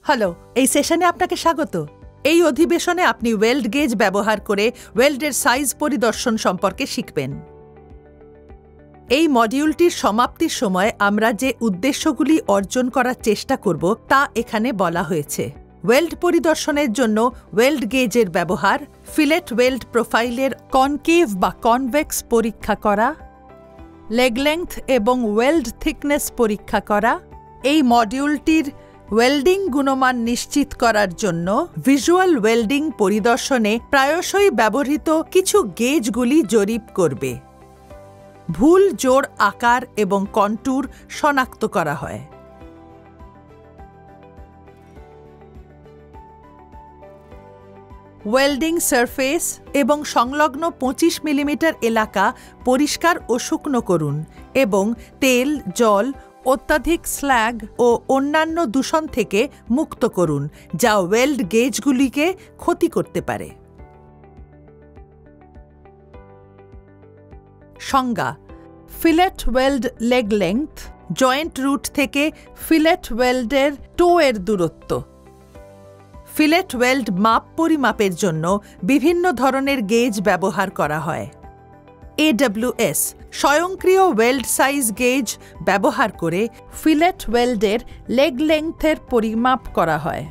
Hello, এই সেশনে আপনাকে স্বাগত। এই অধিবেশনে আপনি ওয়েল্ড গেজ ব্যবহার করে ওয়েল্ডের সাইজ পরিদর্শন সম্পর্কে শিখবেন। এই মডিউলটির সমাপ্তির সময় আমরা যে উদ্দেশ্যগুলি অর্জন করার চেষ্টা করব তা এখানে বলা হয়েছে। ওয়েল্ড পরিদর্শনের জন্য ওয়েল্ড গেজের ব্যবহার, ফিলেট ওয়েল্ড প্রোফাইলের কনকেভ বা কনভেক্স পরীক্ষা করা, লেগ লেংথ এবং ওয়েল্ড থিকনেস পরীক্ষা করা। এই মডিউলটির ওয়েল্ডিং গুণমান নিশ্চিত করার জন্য ভিজুয়াল ওয়েল্ডিং পরিদর্শনে প্রায়শই ব্যবহৃত কিছু গেজগুলি জরিপ করবে। ভুল জোড় আকার এবং কন্ট্যুর শনাক্ত করা হয়। ওয়েল্ডিং সারফেস এবং সংলগ্ন 25 মিলিমিটার এলাকা পরিষ্কার ও শুকনো করুন এবং তেল, জল, অত্যাধিক স্ল্যাগ ও অন্যান্য দূষণ থেকে মুক্ত করুন যা ওয়েল্ড গেজগুলিকে ক্ষতি করতে পারে। সংজ্ঞা: fillet weld leg length, joint root থেকে ফিলেট ওয়েল্ডের টো এর দূরত্ব। ফিলেট ওয়েল্ড মাপ পরিমাপের জন্য বিভিন্ন ধরনের গেজ ব্যবহার করা হয়। AWS স্বয়ংক্রিয় ওয়েল্ড সাইজ গেজ ব্যবহার করে ফিলেট ওয়েল্ডের লেগ লেংথের পরিমাপ করা হয়।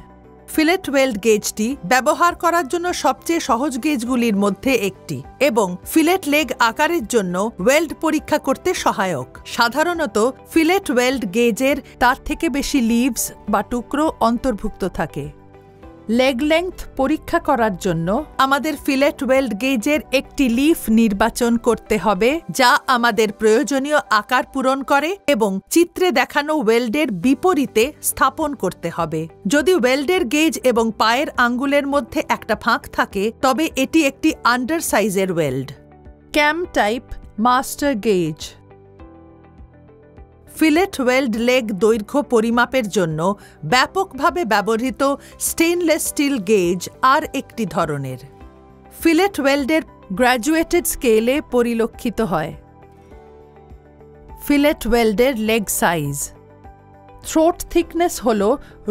ফিলেট ওয়েল্ড গেজটি ব্যবহার করার জন্য সবচেয়ে সহজ গেজগুলির মধ্যে একটি এবং ফিলেট লেগ আকারের জন্য ওয়েল্ড পরীক্ষা করতে সহায়ক। সাধারণত ফিলেট ওয়েল্ড গেজের তার থেকে বেশি লিভস বা টুকরো অন্তর্ভুক্ত থাকে। লেগ লেংথ পরীক্ষা করার জন্য আমাদের ফিলেট ওয়েল্ড গেজের একটি লিফ নির্বাচন করতে হবে যা আমাদের প্রয়োজনীয় আকার পূরণ করে এবং চিত্রে দেখানো ওয়েল্ডের বিপরীতে স্থাপন করতে হবে। যদি ওয়েল্ডের গেজ এবং পায়ের আঙ্গুলের মধ্যে একটা ফাঁক থাকে তবে এটি একটি আন্ডার সাইজের weld. Cam type master gauge. Fillet weld leg দৈর্ঘ্য পরিমাপের জন্য ব্যাপকভাবে ব্যবহৃত স্টেইনলেস স্টিল গেজ আর একটি ধরনের। ফিলেট ওয়েল্ডের গ্র্যাজুয়েটেড স্কেলে পরিলক্ষিত হয়। ফিলেট ওয়েল্ডের লেগ সাইজ। থ্রোট থিকনেস হল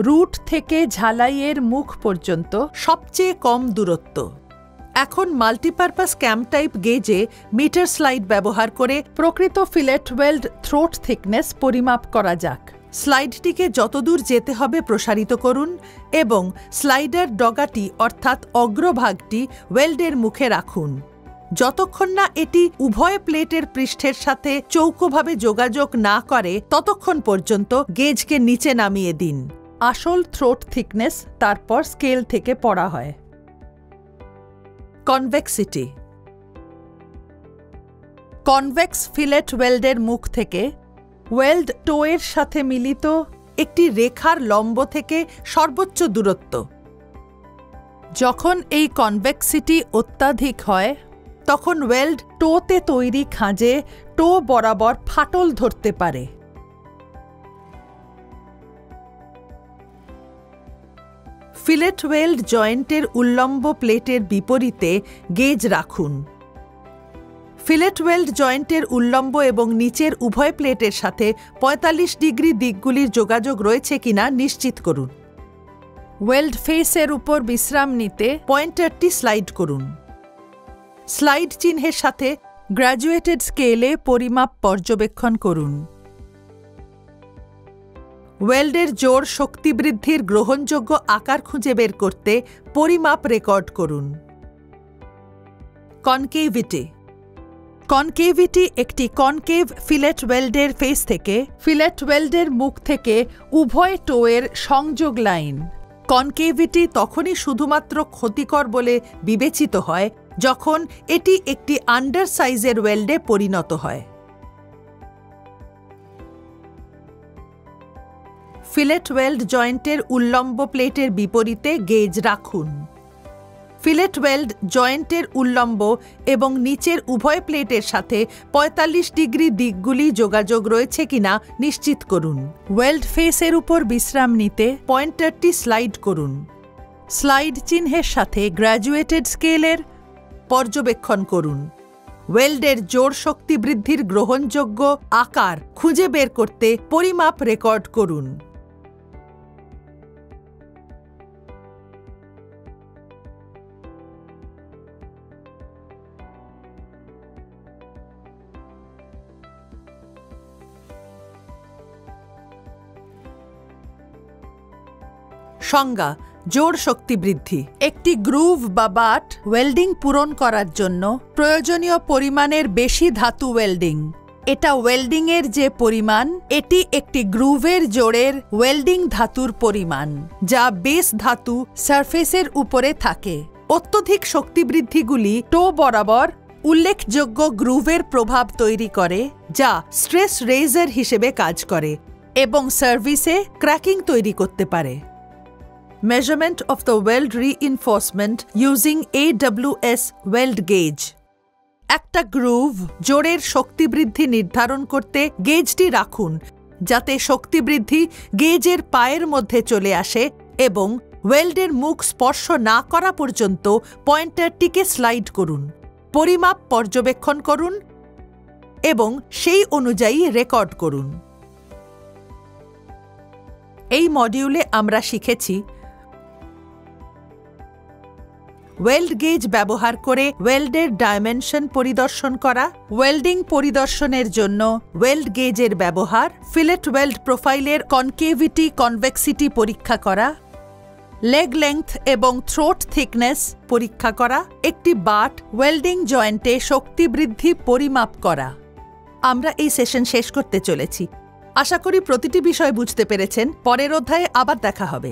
রুট থেকে ঝালাইয়ের মুখ পর্যন্ত সবচেয়ে কম দূরত্ব। এখন মাল্টিপারপাস ক্যাম টাইপ গেজে মিটার স্লাইড ব্যবহার করে প্রকৃত ফিলেট ওয়েল্ড থ্রোট থিকনেস পরিমাপ করা যাক। স্লাইডটিকে যতদূর যেতে হবে প্রসারিত করুন এবং স্লাইডার ডগাটি অর্থাৎ অগ্রভাগটি ওয়েল্ডের মুখে রাখুন যতক্ষণ না এটি উভয় প্লেটের পৃষ্ঠের সাথে চৌকোভাবে যোগাযোগ না করে ততক্ষণ পর্যন্ত গেজকে নিচে নামিয়ে দিন। আসল থ্রোট থিকনেস তারপর স্কেল থেকে পড়া হয়। কনভেক্সিটি। কনভেক্স ফিলেট ওয়েল্ডের মুখ থেকে ওয়েল্ড টোয়ের সাথে মিলিত একটি রেখার লম্ব থেকে সর্বোচ্চ দূরত্ব। যখন এই কনভেক্সিটি অত্যাধিক হয় তখন ওয়েল্ড টোতে তৈরি খাঁজে টো বরাবর ফাটল ধরতে পারে। ফিলেট ওয়েল্ড জয়েন্টের উল্লম্ব প্লেটের বিপরীতে গেজ রাখুন। ফিলেট ওয়েল্ড জয়েন্টের উল্লম্ব এবং নিচের উভয় প্লেটের সাথে 45 ডিগ্রি দিকগুলির যোগাযোগ রয়েছে কিনা নিশ্চিত করুন। ওয়েল্ড ফেসের উপর বিশ্রাম নিতে পয়েন্টারটি স্লাইড করুন। স্লাইড চিহ্নের সাথে গ্র্যাজুয়েটেড স্কেলে পরিমাপ পর্যবেক্ষণ করুন। ওয়েল্ডের জোড় শক্তি বৃদ্ধির গ্রহণযোগ্য আকার খুঁজে বের করতে পরিমাপ রেকর্ড করুন। কনকেভিটি। কনকেভিটি একটি কনকেভ ফিলেট ওয়েল্ডের ফেস থেকে ফিলেট ওয়েল্ডের মুখ থেকে উভয় টোয়ের সংযোগ লাইন। কনকেভিটি তখনই শুধুমাত্র ক্ষতিকর বলে বিবেচিত হয় যখন এটি একটি আন্ডার সাইজের ওয়েল্ডে পরিণত হয়। ফিলেট ওয়েল্ড জয়েন্টের উল্লম্ব প্লেটের বিপরীতে গেজ রাখুন। ফিলেট ওয়েল্ড জয়েন্টের উল্লম্ব এবং নিচের উভয় প্লেটের সাথে 45 ডিগ্রি দিকগুলি যোগাযোগ রয়েছে কিনা নিশ্চিত করুন। ওয়েল্ড ফেসের উপর বিশ্রাম নিতে পয়েন্টারটি স্লাইড করুন। স্লাইড চিহ্নের সাথে গ্র্যাজুয়েটেড স্কেলের পর্যবেক্ষণ করুন। ওয়েল্ডের জোড় শক্তি বৃদ্ধির গ্রহণযোগ্য আকার খুঁজে বের করতে পরিমাপ রেকর্ড করুন। সংজ্ঞা: জোর শক্তি বৃদ্ধি। একটি গ্রুভ বা বাট ওয়েল্ডিং পূরণ করার জন্য প্রয়োজনীয় পরিমাণের বেশি ধাতু ওয়েল্ডিং। এটা ওয়েল্ডিংয়ের যে পরিমাণ, এটি একটি গ্রুভের জোড়ের ওয়েল্ডিং ধাতুর পরিমাণ, যা বেস ধাতু সারফেসের উপরে থাকে। অত্যধিক শক্তিবৃদ্ধিগুলি টো বরাবর উল্লেখযোগ্য গ্রুভের প্রভাব তৈরি করে, যা স্ট্রেস রেইজার হিসেবে কাজ করে এবং সার্ভিসে ক্র্যাকিং তৈরি করতে পারে। Measurement of the weld reinforcement using AWS weld gauge. একটা গ্রুভ জোড়ের শক্তিবৃদ্ধি নির্ধারণ করতে গেজটি রাখুন, যাতে শক্তিবৃদ্ধি গেজের পায়ের মধ্যে চলে আসে এবং ওয়েল্ডের মুখ স্পর্শ না করা পর্যন্ত পয়েন্টারটিকে স্লাইড করুন। পরিমাপ পর্যবেক্ষণ করুন এবং সেই অনুযায়ী রেকর্ড করুন। এই মডিউলে আমরা শিখেছি ওয়েল্ড গেজ ব্যবহার করে ওয়েল্ডের ডাইমেনশন পরিদর্শন করা, ওয়েল্ডিং পরিদর্শনের জন্য ওয়েল্ড গেজের ব্যবহার, ফিলেট ওয়েল্ড প্রোফাইলের কনকেভিটি কনভেক্সিটি পরীক্ষা করা, লেগ লেংথ এবং থ্রোট থিকনেস পরীক্ষা করা, একটি বাট ওয়েল্ডিং জয়েন্টে শক্তি বৃদ্ধি পরিমাপ করা। আমরা এই সেশন শেষ করতে চলেছি। আশা করি প্রতিটি বিষয় বুঝতে পেরেছেন। পরের অধ্যায়ে আবার দেখা হবে।